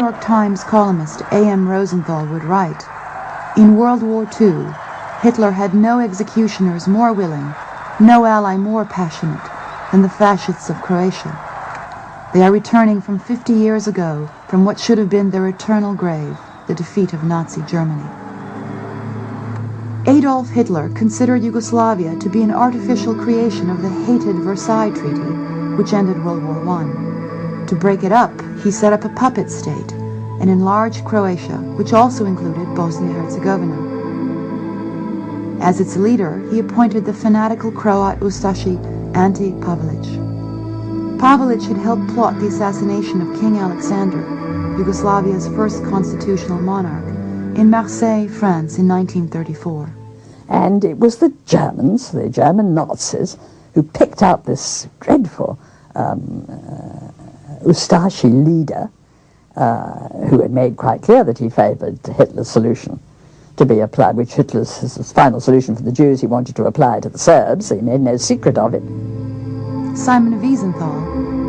York Times columnist A.M. Rosenthal would write, "In World War II, Hitler had no executioners more willing, no ally more passionate than the fascists of Croatia. They are returning from 50 years ago from what should have been their eternal grave, the defeat of Nazi Germany." Adolf Hitler considered Yugoslavia to be an artificial creation of the hated Versailles Treaty, which ended World War I. To break it up, he set up a puppet state, an enlarged Croatia, which also included Bosnia-Herzegovina. As its leader, he appointed the fanatical Croat Ustashi Ante Pavelic. Pavelic had helped plot the assassination of King Alexander, Yugoslavia's first constitutional monarch, in Marseille, France in 1934. And it was the Germans, the German Nazis, who picked out this dreadful Ustashi leader, who had made quite clear that he favoured Hitler's solution to be applied, which Hitler's his final solution for the Jews he wanted to apply to the Serbs. He made no secret of it. Simon Wiesenthal,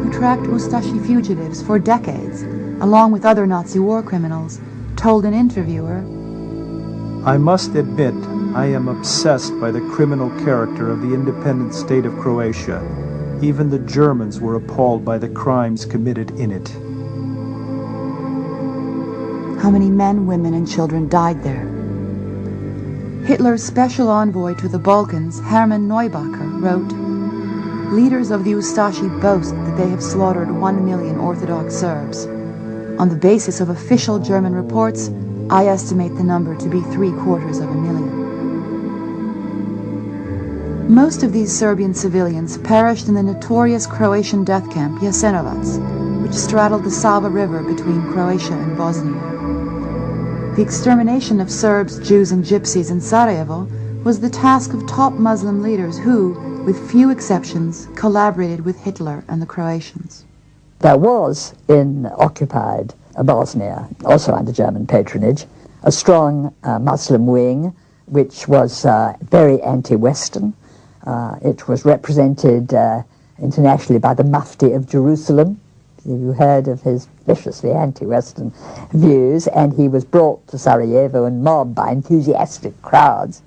who tracked Ustashi fugitives for decades, along with other Nazi war criminals, told an interviewer, "I must admit I am obsessed by the criminal character of the Independent State of Croatia. Even the Germans were appalled by the crimes committed in it." How many men, women, and children died there? Hitler's special envoy to the Balkans, Hermann Neubacher, wrote, "Leaders of the Ustashi boast that they have slaughtered 1 million Orthodox Serbs. On the basis of official German reports, I estimate the number to be 750,000. Most of these Serbian civilians perished in the notorious Croatian death camp Jasenovac, which straddled the Sava River between Croatia and Bosnia. The extermination of Serbs, Jews, and Gypsies in Sarajevo was the task of top Muslim leaders who, with few exceptions, collaborated with Hitler and the Croatians. There was in occupied Bosnia, also under German patronage, a strong Muslim wing which was very anti-Western. It was represented internationally by the Mufti of Jerusalem. You heard of his viciously anti-Western views, and he was brought to Sarajevo and mobbed by enthusiastic crowds.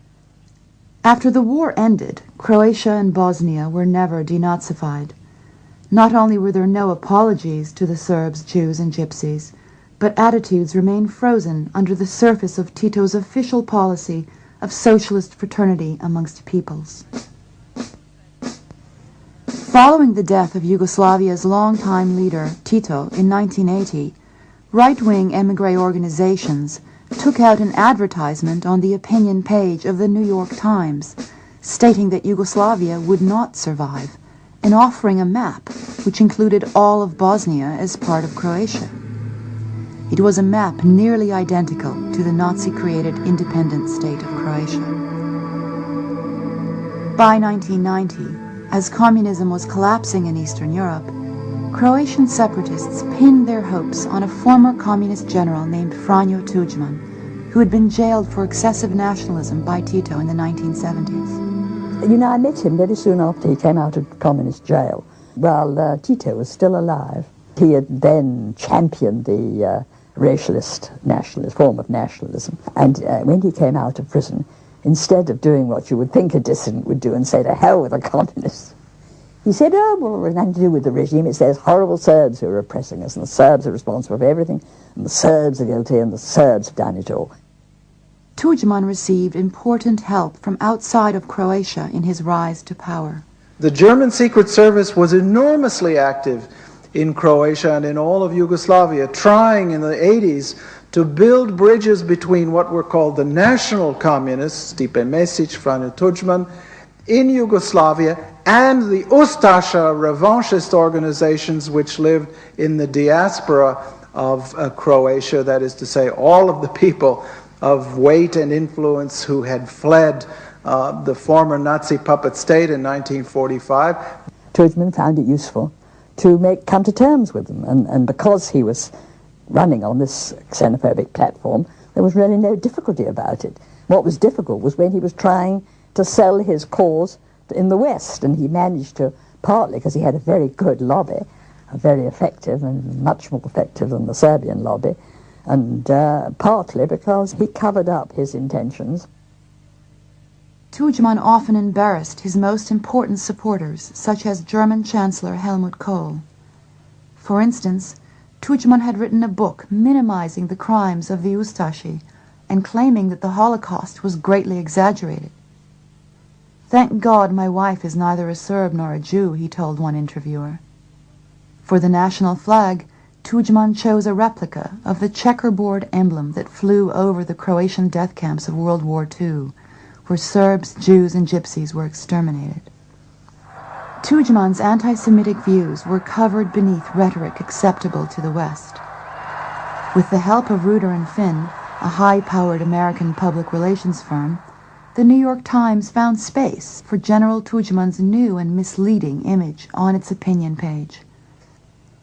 After the war ended, Croatia and Bosnia were never denazified. Not only were there no apologies to the Serbs, Jews, and Gypsies, but attitudes remained frozen under the surface of Tito's official policy of socialist fraternity amongst peoples. Following the death of Yugoslavia's longtime leader, Tito, in 1980, right-wing émigré organizations took out an advertisement on the opinion page of the New York Times, stating that Yugoslavia would not survive, and offering a map which included all of Bosnia as part of Croatia. It was a map nearly identical to the Nazi-created Independent State of Croatia. By 1990, as communism was collapsing in Eastern Europe, Croatian separatists pinned their hopes on a former communist general named Franjo Tuđman, who had been jailed for excessive nationalism by Tito in the 1970s. You know, I met him very soon after he came out of communist jail, while Tito was still alive. He had then championed the racialist nationalist form of nationalism, and when he came out of prison, instead of doing what you would think a dissident would do and say, to hell with the communists, he said, oh, well, it's nothing to do with the regime. It's those horrible Serbs who are oppressing us, and the Serbs are responsible for everything, and the Serbs are guilty, and the Serbs have done it all. Tuđman received important help from outside of Croatia in his rise to power. The German Secret Service was enormously active in Croatia and in all of Yugoslavia, trying in the 80s to build bridges between what were called the national communists, Stipe Mesić, Franjo Tuđman, in Yugoslavia, and the Ustasa revanchist organizations which lived in the diaspora of Croatia, that is to say, all of the people of weight and influence who had fled the former Nazi puppet state in 1945. Tuđman found it useful to come to terms with them, and because he was running on this xenophobic platform, there was really no difficulty about it. What was difficult was when he was trying to sell his cause in the West, and he managed to, partly because he had a very good lobby, very effective and much more effective than the Serbian lobby, and partly because he covered up his intentions. Tudjman often embarrassed his most important supporters, such as German Chancellor Helmut Kohl. For instance, Tudjman had written a book minimizing the crimes of the Ustashi and claiming that the Holocaust was greatly exaggerated. "Thank God my wife is neither a Serb nor a Jew," he told one interviewer. For the national flag, Tudjman chose a replica of the checkerboard emblem that flew over the Croatian death camps of World War II, where Serbs, Jews, and Gypsies were exterminated. Tudjman's anti-Semitic views were covered beneath rhetoric acceptable to the West. With the help of Reuter and Finn, a high-powered American public relations firm, the New York Times found space for General Tudjman's new and misleading image on its opinion page.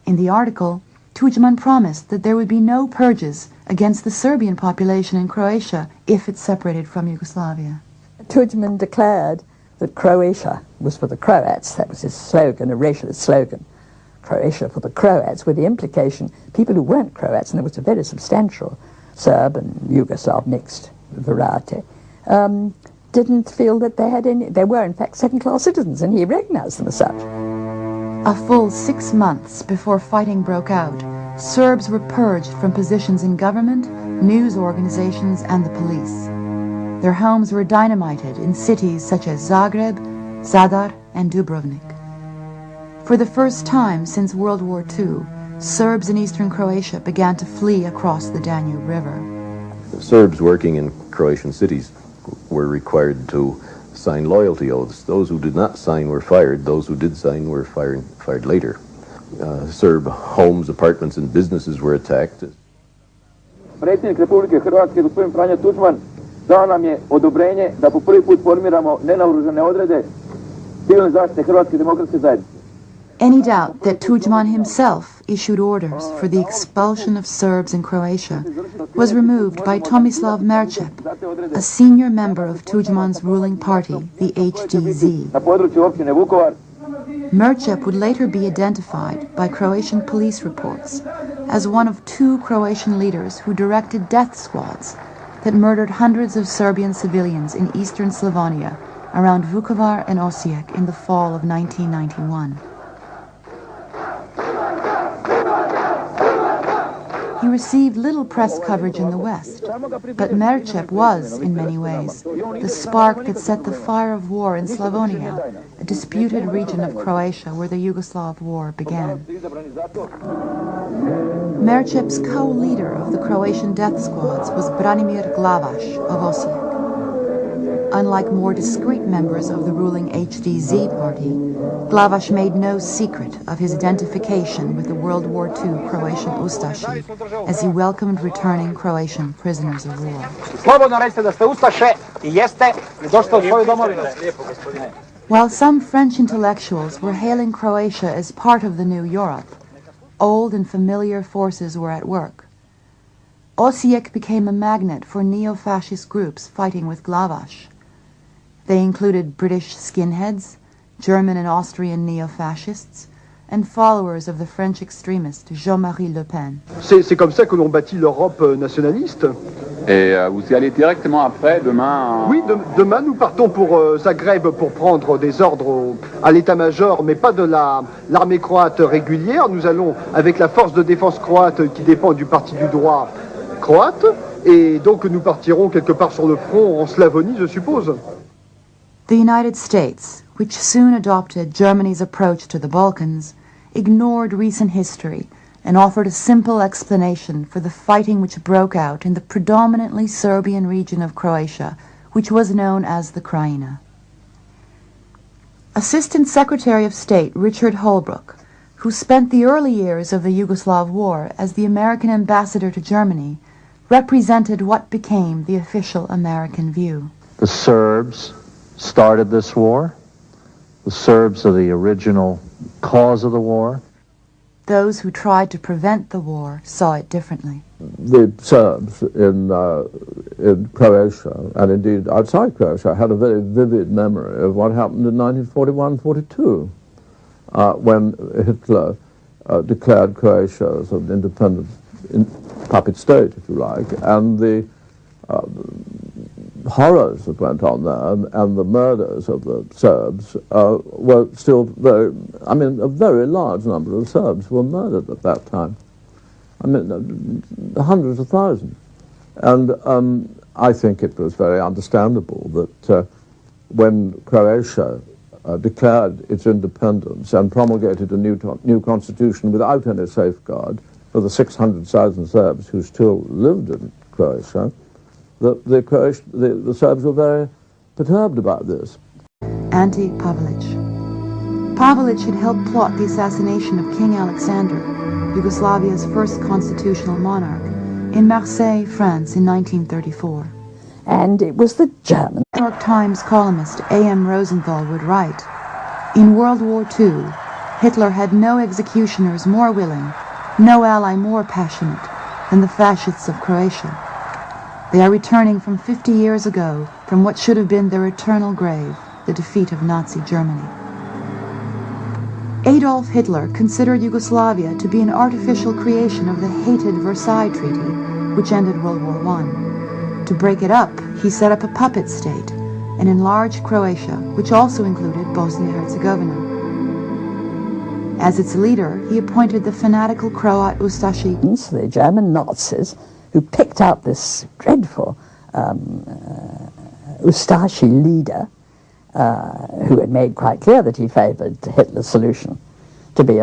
In the article, Tudjman promised that there would be no purges against the Serbian population in Croatia if it separated from Yugoslavia. Tudjman declared that Croatia was for the Croats. That was his slogan, a racialist slogan. Croatia for the Croats, with the implication people who weren't Croats, and there was a very substantial Serb and Yugoslav mixed variety, didn't feel that they were in fact second-class citizens, and he recognized them as such. A full 6 months before fighting broke out, Serbs were purged from positions in government, news organizations, and the police. Their homes were dynamited in cities such as Zagreb, Zadar, and Dubrovnik. For the first time since World War II, Serbs in eastern Croatia began to flee across the Danube River. Serbs working in Croatian cities were required to sign loyalty oaths. Those who did not sign were fired. Those who did sign were fired later. Serb homes, apartments, and businesses were attacked. Predsjednik Republike Hrvatske, gospodin Franjo Tuđman, dao nam je odobrenje da po prvi put formiramo nenaoružane odrede civilne zaštite Hrvatske demokratske zajednice. Any doubt that Tudjman himself issued orders for the expulsion of Serbs in Croatia was removed by Tomislav Merčep, a senior member of Tudjman's ruling party, the HDZ. Merčep would later be identified by Croatian police reports as one of 2 Croatian leaders who directed death squads that murdered hundreds of Serbian civilians in eastern Slavonia around Vukovar and Osijek in the fall of 1991. He received little press coverage in the West, but Merčep was, in many ways, the spark that set the fire of war in Slavonia, a disputed region of Croatia where the Yugoslav war began. Merčep's co-leader of the Croatian death squads was Branimir Glavaš of Osijek. Unlike more discreet members of the ruling HDZ party, Glavaš made no secret of his identification with the World War II Croatian Ustashi as he welcomed returning Croatian prisoners of war. While some French intellectuals were hailing Croatia as part of the new Europe, old and familiar forces were at work. Osijek became a magnet for neo-fascist groups fighting with Glavaš. They included British skinheads, German and Austrian neo-fascists, and followers of the French extremist Jean-Marie Le Pen. C'est comme ça que l'on bâtit l'Europe nationaliste. Et vous y allez directement après, demain? Oui, demain nous partons pour Zagreb pour prendre des ordres à l'état-major, mais pas de l'armée croate régulière. Nous allons avec la force de défense croate qui dépend du parti du droit croate, et donc nous partirons quelque part sur le front en Slavonie, je suppose. The United States, which soon adopted Germany's approach to the Balkans, ignored recent history and offered a simple explanation for the fighting which broke out in the predominantly Serbian region of Croatia, which was known as the Krajina. Assistant Secretary of State Richard Holbrooke, who spent the early years of the Yugoslav War as the American ambassador to Germany, represented what became the official American view. The Serbs started this war. The Serbs are the original cause of the war. Those who tried to prevent the war saw it differently. The Serbs in Croatia, and indeed outside Croatia, had a very vivid memory of what happened in 1941-42, when Hitler declared Croatia as an independent puppet state, if you like, and the horrors that went on there and the murders of the Serbs were still very, I mean, a very large number of Serbs were murdered at that time. I mean, hundreds of thousands. And I think it was very understandable that when Croatia declared its independence and promulgated a new constitution without any safeguard for the 600,000 Serbs who still lived in Croatia, the Serbs were very perturbed about this. Ante Pavelić. Pavelić had helped plot the assassination of King Alexander, Yugoslavia's first constitutional monarch, in Marseille, France in 1934. And it was the German. New York Times columnist A.M. Rosenthal would write, "In World War II, Hitler had no executioners more willing, no ally more passionate than the fascists of Croatia. They are returning from 50 years ago from what should have been their eternal grave, the defeat of Nazi Germany." Adolf Hitler considered Yugoslavia to be an artificial creation of the hated Versailles Treaty, which ended World War I. To break it up, he set up a puppet state and enlarged Croatia, which also included Bosnia-Herzegovina. As its leader, he appointed the fanatical Croat Ustashi, the German Nazis, who picked out this dreadful Ustashi leader, who had made quite clear that he favored Hitler's solution to be